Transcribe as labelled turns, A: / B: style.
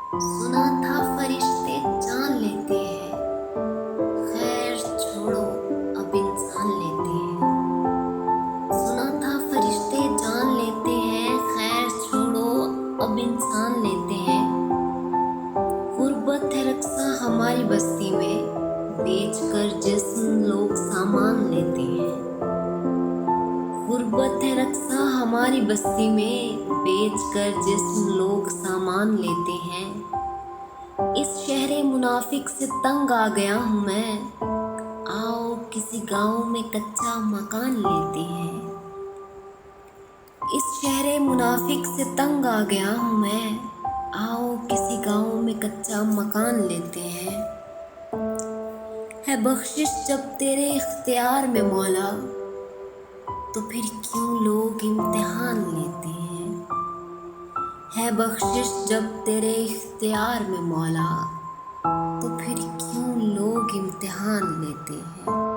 A: सुना था फरिश्ते जान लेते हैं, खैर छोड़ो अब इंसान लेते हैं। सुना था फरिश्ते जान लेते हैं, खैर छोड़ो अब इंसान लेते हैं। गुर्बत है रक्सा हमारी बस्ती में, बेच कर जिस्म लोग सामान लेते हैं। गुर्बत है रक्सा हमारी बस्ती में, बेच कर जिस्म लोग सामान लेते हैं। इस शहरे मुनाफिक से तंग आ गया हूँ मैं, आओ किसी गांव में कच्चा मकान लेते हैं। इस शहरे मुनाफिक से तंग आ गया हूँ मैं, आओ किसी गांव में कच्चा मकान लेते हैं। है बख्शिश जब तेरे इख्तियार में मौला, तो फिर क्यों लोग इम्तिहान लेते हैं। है बख्शिश जब तेरे इख्तियार में मौला, तो फिर क्यों लोग इम्तिहान लेते हैं।